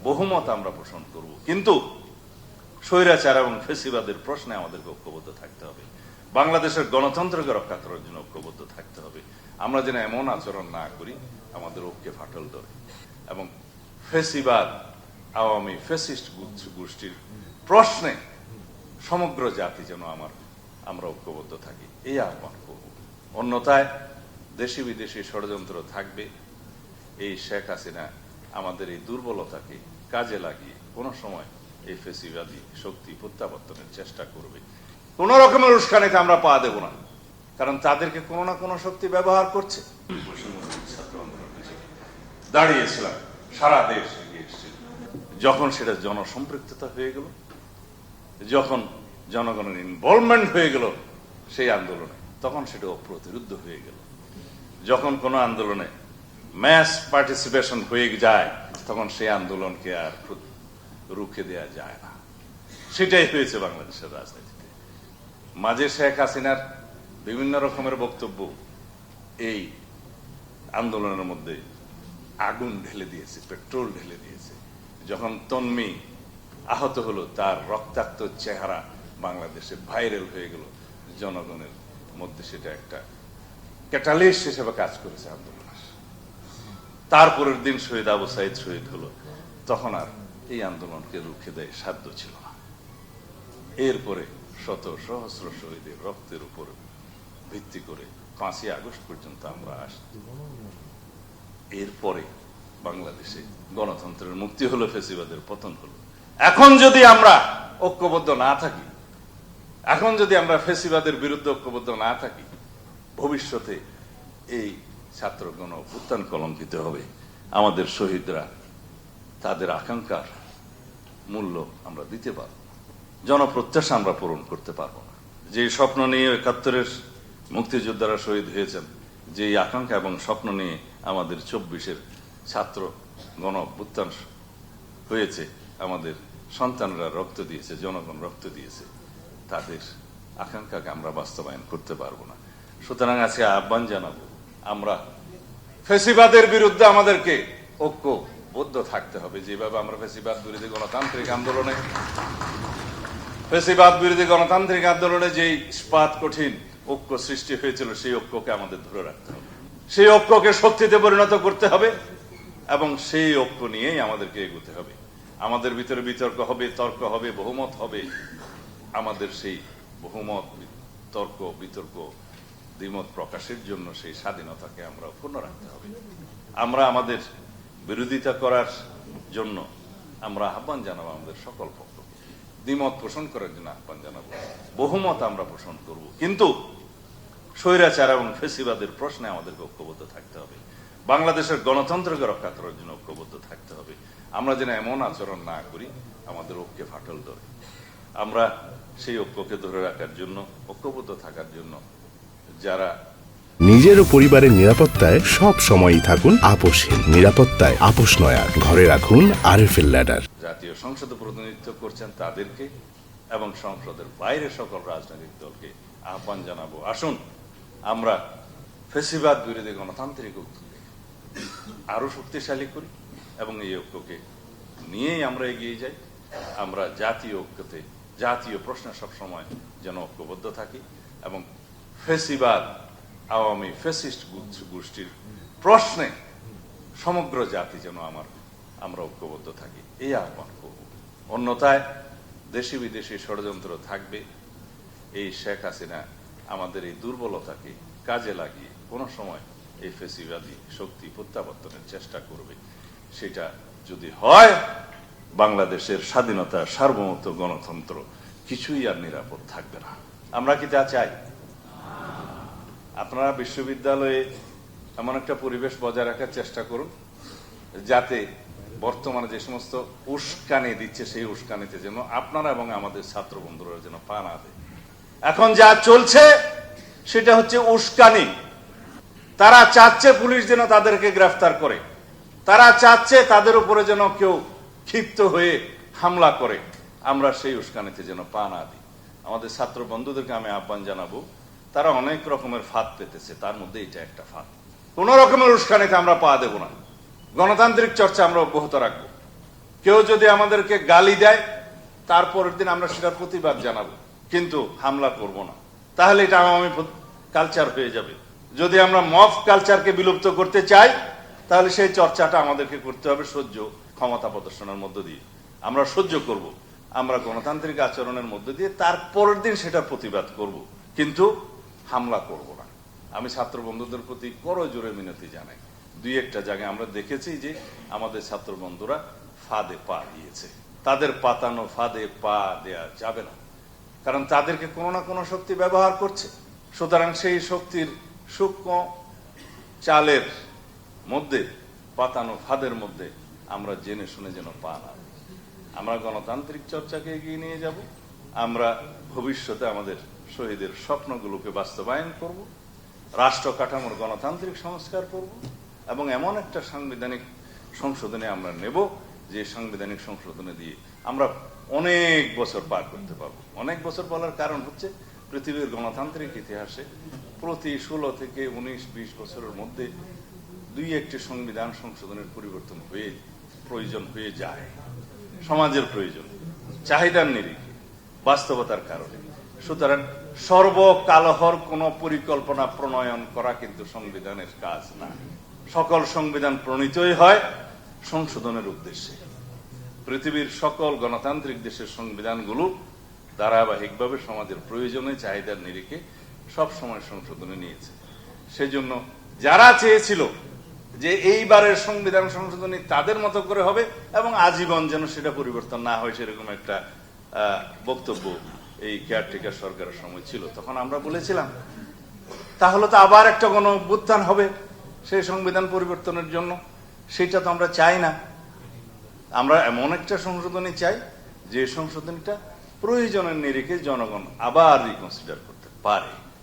বহুমত আমরা পোষণ করব, কিন্তু স্বৈরাচার এবং ফেসিবাদের প্রশ্নে আমাদেরকে ঐক্যবদ্ধ থাকতে হবে। বাংলাদেশের গণতন্ত্রকে রক্ষা করার জন্য ঐক্যবদ্ধ থাকতে হবে। আমরা যেন এমন আচরণ না করি আমাদের ঐক্যে ফাটল ধরে, এবং ফেসিবাদ আওয়ামী ফ্যাসিস্ট গোষ্ঠীর প্রশ্নে সমগ্র জাতি যেন আমরা ঐক্যবদ্ধ থাকি, এই আহ্বান করব। অন্যথায় দেশি বিদেশি ষড়যন্ত্র থাকবে। এই শেখ হাসিনা আমাদের এই দুর্বলতাকে কাজে লাগিয়ে কোনো সময় এই ফেসিবাদী শক্তি প্রত্যাবর্তনের চেষ্টা করবে। কোন রকমের উস্কানিতে আমরা পা দেব না, কারণ তাদেরকে কোনো না কোনো শক্তি ব্যবহার করছে। ছাত্র আন্দোলন দাঁড়িয়েছিলাম, সারা দেশ এগিয়ে এসেছিল। যখন সেটা জনসম্পৃক্ততা হয়ে গেল, যখন জনগণের ইনভলভমেন্ট হয়ে গেল সেই আন্দোলনে, তখন সেটা অপ্রতিরোধ্য হয়ে গেল। যখন কোনো আন্দোলনে ম্যাস পার্টিসিপেশন হয়ে যায় তখন সেই আন্দোলনকে আর রুখে দেওয়া যায় না। সেটাই হয়েছে বাংলাদেশের রাজনীতিতে। মাঝে শেখ হাসিনার বিভিন্ন রকমের বক্তব্য এই আন্দোলনের মধ্যে আগুন ঢেলে দিয়েছে, পেট্রোল ঢেলে দিয়েছে। যখন তন্মী আহত হলো, তার রক্তাক্ত চেহারা বাংলাদেশে ভাইরাল হয়ে গেল, জনগণের মধ্যে সেটা একটা ক্যাটালিস্ট হিসেবে কাজ করেছে আন্দোলন। তারপরের দিন শহীদ আবু সাইদ শহীদ হলো, তখন আর এই আন্দোলনকে রুখে দেয় সাধ্য ছিল না। এরপরে শত সহস্র শহীদের রক্তের উপর ভিত্তি করে 5ই আগস্ট পর্যন্ত আমরা আসি। এরপরে বাংলাদেশে গণতন্ত্রের মুক্তি হলো, ফেসিবাদের পতন হলো। এখন যদি আমরা ঐক্যবদ্ধ না থাকি, এখন যদি আমরা ফেসিবাদের বিরুদ্ধে ঐক্যবদ্ধ না থাকি, ভবিষ্যতে এই ছাত্র গণ অভ্যুত্থান কলঙ্কিত হবে। আমাদের শহীদরা তাদের আকাঙ্ক্ষার মূল্য আমরা দিতে পারব, জনপ্রত্যাশা আমরা পূরণ করতে পারবো না। যে স্বপ্ন নিয়ে 71-এর মুক্তিযোদ্ধারা শহীদ হয়েছেন, যে আকাঙ্ক্ষা এবং স্বপ্ন নিয়ে আমাদের 24-এর ছাত্র গণ অভ্যুত্থান হয়েছে, আমাদের সন্তানরা রক্ত দিয়েছে, জনগণ রক্ত দিয়েছে, তাদের আকাঙ্ক্ষাকে আমরা বাস্তবায়ন করতে পারবো না। সুতরাং আজকে আহ্বান জানাবো, আমরা ফেসিবাদের বিরুদ্ধে আমাদেরকে ঐক্যবদ্ধ থাকতে হবে। যেভাবে আমরা ফেসিবাদ বিরোধী গণতান্ত্রিক আন্দোলনে যেই ইস্পাত কঠিন ঐক্য সৃষ্টি হয়েছিল, সেই ঐক্যকে আমাদের ধরে রাখতে হবে, সেই ঐক্যকে শক্তিতে পরিণত করতে হবে, এবং সেই ঐক্য নিয়েই আমাদেরকে এগোতে হবে। আমাদের ভিতরে বিতর্ক হবে, তর্ক হবে, বহুমত হবে। আমাদের সেই বহুমত, তর্ক, বিতর্ক, দ্বিমত প্রকাশের জন্য সেই স্বাধীনতাকে আমরা অক্ষুণ্ণ রাখতে হবে। আমরা আমাদের বিরোধিতা করার জন্য আমরা আহ্বান জানাবো আমাদের সকল পক্ষকে, দ্বিমত পোষণ করার জন্য আহ্বান জানাবো, বহুমত আমরা পোষণ করব, কিন্তু স্বৈরাচার এবং ফেসিবাদের প্রশ্নে আমাদেরকে ঐক্যবদ্ধ থাকতে হবে। বাংলাদেশের গণতন্ত্রকে রক্ষা করার জন্য ঐক্যবদ্ধ থাকতে হবে। আমরা যেন এমন আচরণ না করি আমাদের ঐক্যে ফাটল ধরে। আমরা সেই ঐক্যকে ধরে রাখার জন্য, ঐক্যবদ্ধ থাকার জন্য যারা নিজের ও পরিবারের নিরাপত্তায় সব সময়ই থাকুন আপোষহীন। নিরাপত্তায় আপোষ নয়া, ঘরে রাখুন আরএফএল ল্যাডার। জাতীয় সংসদে প্রতিনিধিত্ব করছেন তাদেরকে এবং সংসদের বাইরে সকল রাজনৈতিক দলকে আহ্বান জানাবো, আসুন আমরা ফেসিবাদ বিরোধী গণতান্ত্রিক ঐক্যকে আরো শক্তিশালী করি, এবং এই ঐক্যকে নিয়েই আমরা এগিয়ে যাই। আমরা জাতীয় ঐক্যতে, জাতীয় প্রশ্নে সবসময় যেন ঐক্যবদ্ধ থাকি, এবং ফেসিবাদ আওয়ামী ফ্যাসিস্ট গোষ্ঠীর প্রশ্নে সমগ্র জাতি যেন আমরা ঐক্যবদ্ধ থাকি, এই আহ্বান করব। অন্যথায় দেশি বিদেশি ষড়যন্ত্র থাকবে। এই শেখ হাসিনা আমাদের এই দুর্বলতাকে কাজে লাগিয়ে কোনো সময় এই ফেসিবাদী শক্তি প্রত্যাবর্তনের চেষ্টা করবে। সেটা যদি হয়, বাংলাদেশের স্বাধীনতা, সার্বভৌমত্ব, গণতন্ত্র কিছুই আর নিরাপদ থাকবে না। আমরা কি তা চাই? আপনারা বিশ্ববিদ্যালয়ে এমন একটা পরিবেশ বজায় রাখার চেষ্টা করুন যাতে বর্তমানে যে সমস্ত উস্কানি দিচ্ছে, সেই উস্কানিতে যেন আপনারা এবং আমাদের ছাত্র বন্ধুরা যেন পা না দেয়। এখন যা চলছে সেটা হচ্ছে উস্কানি। তারা চাচ্ছে পুলিশ যেন তাদেরকে গ্রেফতার করে, তারা চাচ্ছে তাদের উপরে যেন কেউ ক্ষিপ্ত হয়ে হামলা করে। আমরা সেই উস্কানিতে যেন পা না দিই। আমাদের ছাত্র বন্ধুদেরকে আমি আহ্বান জানাবো, তারা অনেক রকমের ফাঁদ পেতেছে, তার মধ্যে এটা একটা ফাঁদ। কোন রকমের উস্কানিতে আমরা পা দেব না। গণতান্ত্রিক চর্চা আমরা অব্যাহত রাখবো। কেউ যদি আমাদেরকে গালি দেয় তারপরের দিন আমরা সেটার প্রতিবাদ জানাবো, কিন্তু হামলা করব না। তাহলে এটা আওয়ামী কালচার হয়ে যাবে। যদি আমরা মফ কালচারকে বিলুপ্ত করতে চাই তাহলে সেই চর্চাটা আমাদেরকে করতে হবে সহ্য ক্ষমতা প্রদর্শনের মধ্য দিয়ে। আমরা সহ্য করব, আমরা গণতান্ত্রিক আচরণের মধ্য দিয়ে তারপরের দিন সেটা প্রতিবাদ করব, কিন্তু হামলা করব না। আমি ছাত্র বন্ধুদের প্রতি করজোরে মিনতি জানাই। দুই একটা জায়গায় আমরা দেখেছি যে আমাদের ছাত্র বন্ধুরা ফাঁদে পা দিয়েছে। তাদের পাতানো ফাঁদে পা দেয়া যাবে না, কারণ তাদেরকে কোনো না কোনো শক্তি ব্যবহার করছে। সুতরাং সেই শক্তির সূক্ষ্ম চালের মধ্যে, পাতানো ফাঁদের মধ্যে আমরা জেনে শুনে যেন পা না দিই। আমরা গণতান্ত্রিক চর্চাকে এগিয়ে নিয়ে যাব। আমরা ভবিষ্যতে আমাদের শহীদের স্বপ্নগুলোকে বাস্তবায়ন করব, রাষ্ট্র কাঠামোর গণতান্ত্রিক সংস্কার করব, এবং এমন একটা সাংবিধানিক সংশোধনে আমরা নেব যে সাংবিধানিক সংশোধনে দিয়ে আমরা অনেক বছর পার করতে পারবো। অনেক বছর বলার কারণ হচ্ছে পৃথিবীর গণতান্ত্রিক ইতিহাসে প্রতি 16 থেকে 19-20 বছরের মধ্যে দুই একটি সংবিধান সংশোধনের পরিবর্তন প্রয়োজন হয়ে যায়, সমাজের প্রয়োজন, চাহিদার নিরিখে, বাস্তবতার কারণে। সুতরাং সর্বকালহর কোন পরিকল্পনা প্রণয়ন করা কিন্তু সংবিধানের কাজ না। সকল সংবিধান প্রণীতই হয় সংশোধনের উদ্দেশ্যে। পৃথিবীর সকল গণতান্ত্রিক দেশের সংবিধানগুলো ধারাবাহিকভাবে সমাজের প্রয়োজনে, চাহিদার নিরিখে সব সময় সংশোধনে নিয়েছে। সেজন্য যারা চেয়েছিল যে এইবারের সংবিধান সংশোধনী তাদের মতো করে হবে এবং আজীবন যেন সেটা পরিবর্তন না হয়, সেরকম একটা বক্তব্য এই কেয়ারটেকার সরকারের সময় ছিল, তখন আমরা বলেছিলাম তাহলে তো আবার একটা গণ অভ্যুত্থান হবে সেই সংবিধান পরিবর্তনের জন্য। সেটা তো আমরা চাই না। আমরা এমন একটা সংশোধনী চাই যে সংশোধনীটা প্রয়োজনের নিরিখে জনগণ আবার রিকনসিডার করতে পারে।